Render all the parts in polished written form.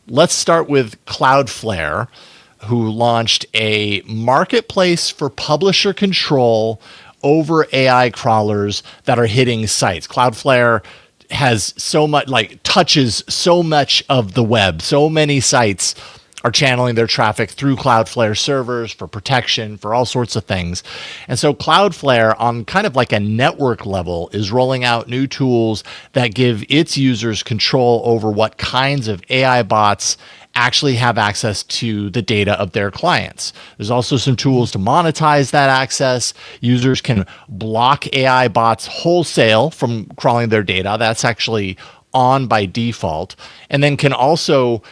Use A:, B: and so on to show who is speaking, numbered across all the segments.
A: let's start with Cloudflare, who launched a marketplace for publisher control over AI crawlers that are hitting sites. Cloudflare has so much, like, touches so much of the web. So many sites are channeling their traffic through Cloudflare servers for protection, for all sorts of things. And so Cloudflare, on kind of like a network level, is rolling out new tools that give its users control over what kinds of AI bots actually have access to the data of their clients. There's also some tools to monetize that access. Users can block AI bots wholesale from crawling their data. That's actually on by default. And then can also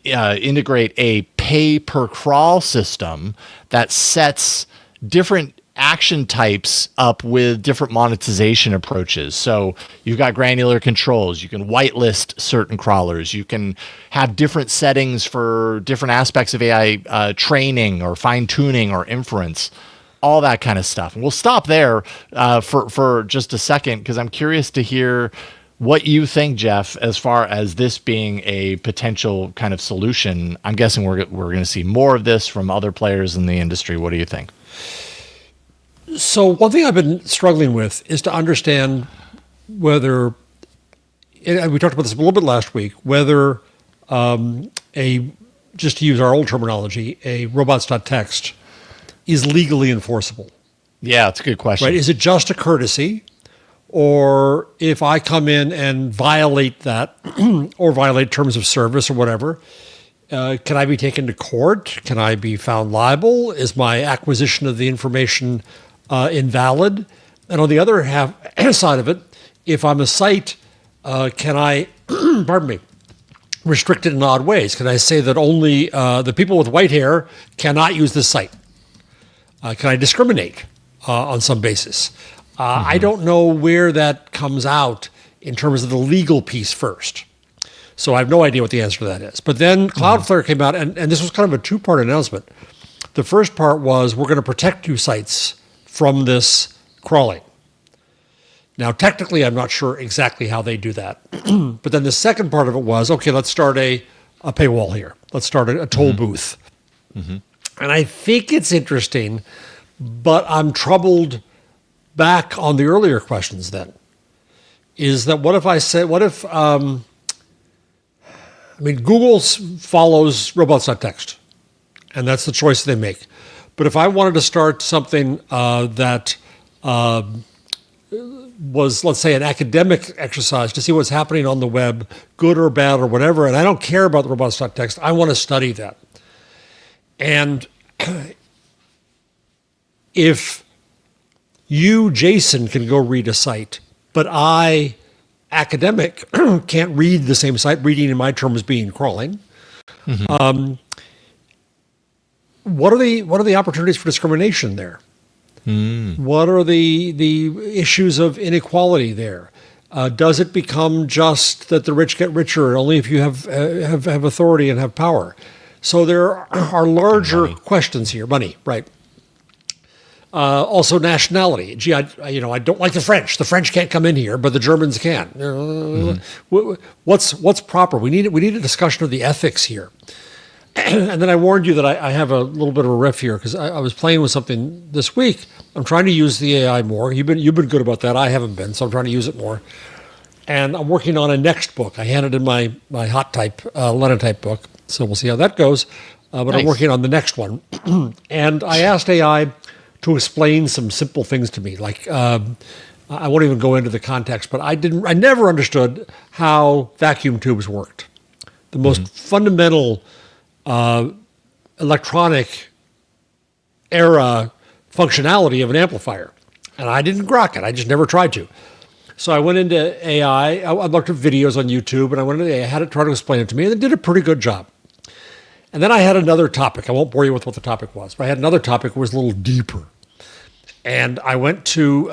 A: integrate a pay per crawl system that sets different action types up with different monetization approaches. So you've got granular controls. You can whitelist certain crawlers. You can have different settings for different aspects of AI training or fine tuning or inference, all that kind of stuff. And we'll stop there for just a second, because I'm curious to hear what you think, Jeff, as far as this being a potential kind of solution. I'm guessing we're going to see more of this from other players in the industry. What do you think?
B: So one thing I've been struggling with is to understand whether, and we talked about this a little bit last week, whether just to use our old terminology, a robots.txt is legally enforceable.
A: Yeah, that's a good question.
B: Right? Is it just a courtesy? Or if I come in and violate that or violate terms of service or whatever, can I be taken to court? Can I be found liable? Is my acquisition of the information invalid? And on the other side of it, if I'm a site, can I, pardon me, restrict it in odd ways? Can I say that only the people with white hair cannot use this site? Can I discriminate on some basis? I don't know where that comes out in terms of the legal piece first. So I have no idea what the answer to that is. But then Cloudflare came out, and this was kind of a two-part announcement. The first part was, we're going to protect you sites from this crawling. Now, technically, I'm not sure exactly how they do that. But then the second part of it was, okay, let's start a paywall here. Let's start a toll booth. And I think it's interesting, but I'm troubled back on the earlier questions then, is that Google follows robots.txt, and that's the choice they make. But if I wanted to start something that was, let's say, an academic exercise to see what's happening on the web, good or bad or whatever, and I don't care about the robots.txt, I want to study that. And if you, Jason, can go read a site, but I, academic, can't read the same site, reading in my terms being crawling. What are the opportunities for discrimination there? What are the issues of inequality there? Does it become just that the rich get richer only if you have authority and have power? So there are larger questions here. Money, right? Also nationality. Gee, I don't like the French. The French can't come in here, but the Germans can. What's proper? We need a discussion of the ethics here. And then I warned you that I have a little bit of a riff here, because I was playing with something this week. I'm trying to use the AI more. You've been good about that. I haven't been, so I'm trying to use it more. And I'm working on a next book. I handed in my hot type linotype book, so we'll see how that goes. But nice. I'm working on the next one, and I asked AI to explain some simple things to me, like I won't even go into the context, but I never understood how vacuum tubes worked. The most fundamental electronic era functionality of an amplifier, and I didn't grok it. I just never tried to. So I went into AI. I looked at videos on YouTube, and I went into AI. I had it try to explain it to me, and it did a pretty good job. And then I had another topic. I won't bore you with what the topic was, but I had another topic that was a little deeper. And I went to,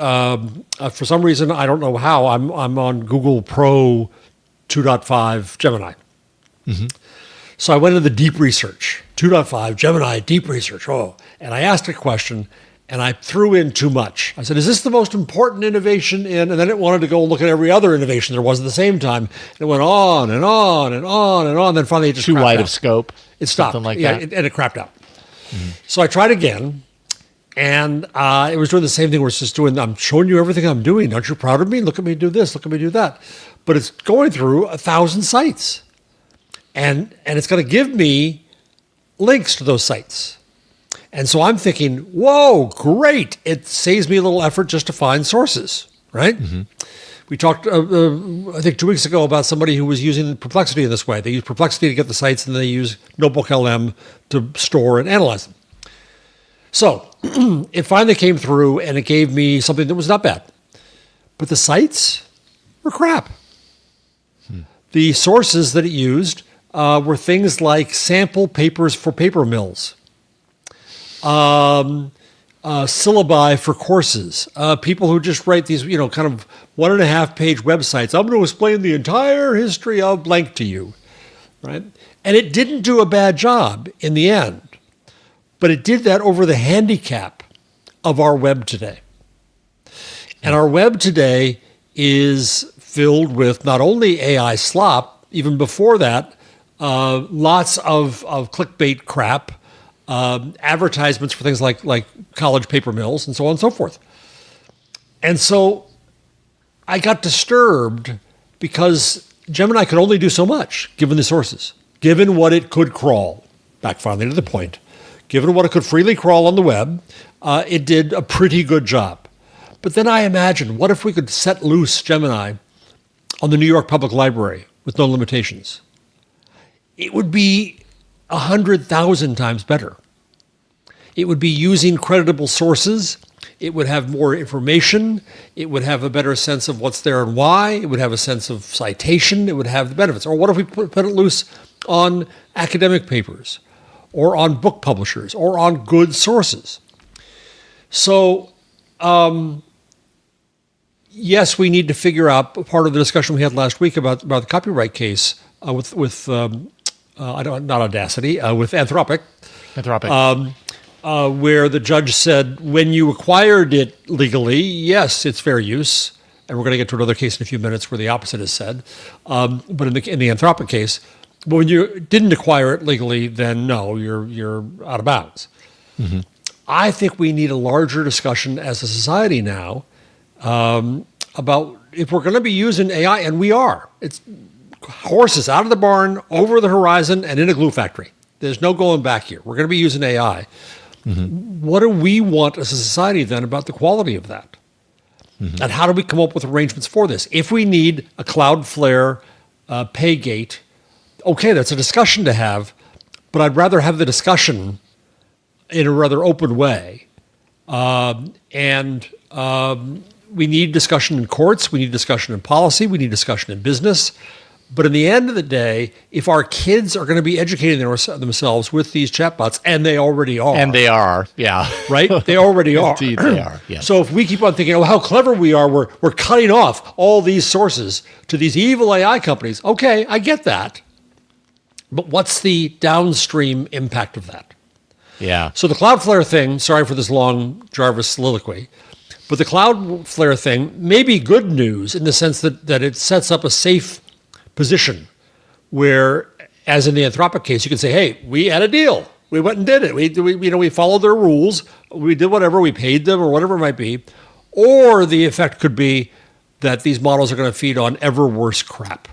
B: for some reason, I don't know how, I'm on Google Pro 2.5 Gemini. So I went into the deep research, 2.5 Gemini, deep research. And I asked a question, and I threw in too much. I said, is this the most important innovation in? And then it wanted to go look at every other innovation there was at the same time. And it went on and on and on and on. Then finally it just
A: Too
B: crapped
A: wide
B: out.
A: of scope.
B: It stopped.
A: Something like
B: yeah,
A: that.
B: and it crapped out. So I tried again. And it was doing the same thing where it's just doing, I'm showing you everything I'm doing. Aren't you proud of me? Look at me do this. Look at me do that. But it's going through 1,000 sites. And it's going to give me links to those sites. And so I'm thinking, whoa, great. It saves me a little effort just to find sources, right? We talked, I think 2 weeks ago about somebody who was using Perplexity in this way. They use Perplexity to get the sites, and they use NotebookLM to store and analyze them. So it finally came through, and it gave me something that was not bad. But the sites were crap. The sources that it used were things like sample papers for paper mills, syllabi for courses, people who just write these, kind of 1.5-page websites. I'm going to explain the entire history of blank to you, right? And it didn't do a bad job in the end. But it did that over the handicap of our web today. And our web today is filled with not only AI slop, even before that, lots of clickbait crap, advertisements for things like college paper mills and so on and so forth. And so I got disturbed because Gemini could only do so much given the sources, given what it could crawl. Back finally to the point. Given what it could freely crawl on the web, it did a pretty good job. But then I imagined, what if we could set loose Gemini on the New York Public Library with no limitations? It would be 100,000 times better. It would be using creditable sources. It would have more information. It would have a better sense of what's there and why. It would have a sense of citation. It would have the benefits. Or what if we put it loose on academic papers, or on book publishers, or on good sources? So, yes, we need to figure out part of the discussion we had last week about the copyright case with not Audacity, with Anthropic. Where the judge said, when you acquired it legally, yes, it's fair use. And we're going to get to another case in a few minutes where the opposite is said. But in the Anthropic case, but when you didn't acquire it legally, then no, you're out of bounds. I think we need a larger discussion as a society now about if we're going to be using AI, and we are. It's horses out of the barn, over the horizon, and in a glue factory. There's no going back here. We're going to be using AI. What do we want as a society then about the quality of that? And how do we come up with arrangements for this? If we need a Cloudflare pay gate, okay, that's a discussion to have, but I'd rather have the discussion in a rather open way. We need discussion in courts, we need discussion in policy, we need discussion in business. But in the end of the day, if our kids are going to be educating themselves with these chatbots, and they already are.
A: And they are, yeah.
B: Right? They already are.
A: Indeed, they are, yes.
B: So if we keep on thinking, oh, how clever we are, we're cutting off all these sources to these evil AI companies. Okay, I get that. But what's the downstream impact of that?
A: Yeah.
B: So the Cloudflare thing, sorry for this long Jarvis soliloquy, but the Cloudflare thing may be good news in the sense that it sets up a safe position where, as in the Anthropic case, you can say, hey, we had a deal. We went and did it. We followed their rules. We did whatever. We paid them or whatever it might be. Or the effect could be that these models are going to feed on ever worse crap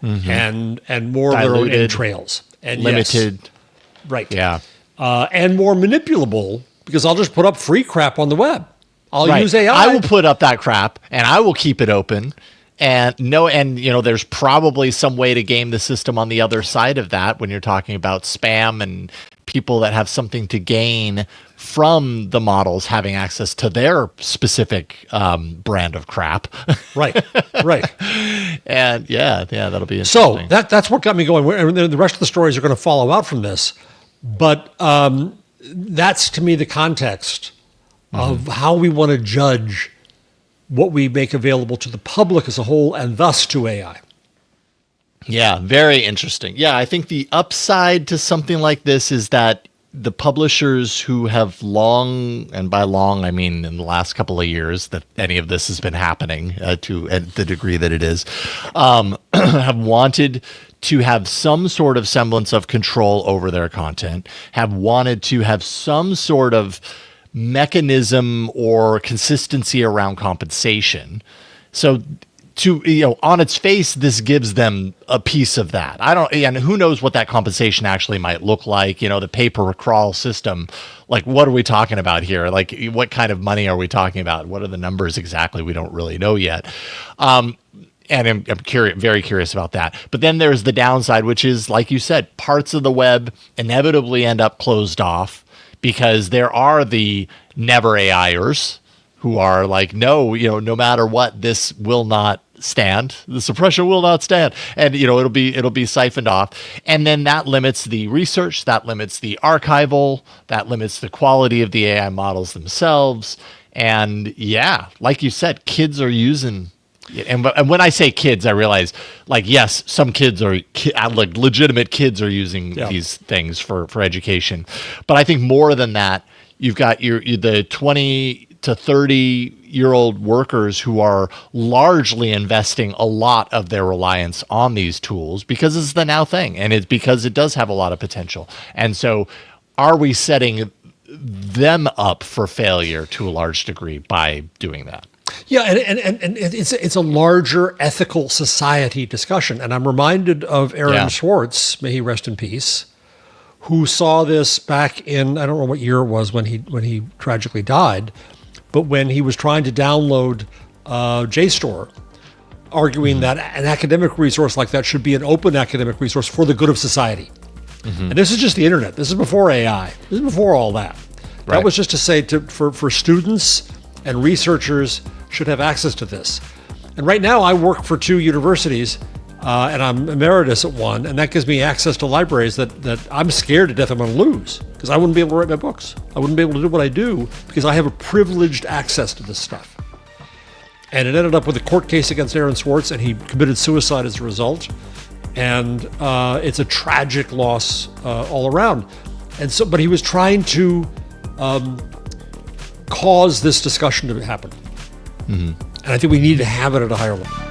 B: and more of their own entrails. And
A: limited.
B: Yes, right.
A: Yeah.
B: And more manipulable because I'll just put up free crap on the web. I'll use AI.
A: I will put up that crap and I will keep it open. And there's probably some way to game the system on the other side of that when you're talking about spam and people that have something to gain from the models having access to their specific brand of crap.
B: Right.
A: And yeah, that'll be
B: so
A: interesting.
B: that's what got me going. And the rest of the stories are going to follow out from this. But that's, to me, the context of how we want to judge what we make available to the public as a whole and thus to AI.
A: Yeah, very interesting. Yeah, I think the upside to something like this is that the publishers who have long, and by long I mean in the last couple of years that any of this has been happening to at the degree that it is, have wanted to have some sort of semblance of control over their content, have wanted to have some sort of mechanism or consistency around compensation. So on its face, this gives them a piece of that. And who knows what that compensation actually might look like, the pay-per-crawl system. Like, what are we talking about here? Like, what kind of money are we talking about? What are the numbers exactly? We don't really know yet. And I'm curious, very curious about that. But then there's the downside, which is, like you said, parts of the web inevitably end up closed off because there are the never AIers who are like, no, no matter what, this will not stand. The suppression will not stand, and it'll be siphoned off, and then that limits the research, that limits the archival, that limits the quality of the AI models themselves. And yeah, like you said, kids are using. And when I say kids, I realize, like, yes, some kids are like legitimate kids are using these things for education, but I think more than that, you've got the 20 to 30-year-old workers who are largely investing a lot of their reliance on these tools because it's the now thing, and it's because it does have a lot of potential. And so, are we setting them up for failure to a large degree by doing that?
B: Yeah, and it's a larger ethical society discussion. And I'm reminded of Aaron Swartz, may he rest in peace, who saw this back in, I don't know what year it was when he tragically died, but when he was trying to download JSTOR, arguing that an academic resource like that should be an open academic resource for the good of society. And this is just the internet. This is before AI. This is before all that. Right. That was just to say for students and researchers should have access to this. And right now I work for 2 universities, and I'm emeritus at one, and that gives me access to libraries that I'm scared to death I'm going to lose, because I wouldn't be able to write my books. I wouldn't be able to do what I do because I have a privileged access to this stuff. And it ended up with a court case against Aaron Swartz, and he committed suicide as a result. And it's a tragic loss all around. And so, but he was trying to cause this discussion to happen. And I think we need to have it at a higher level.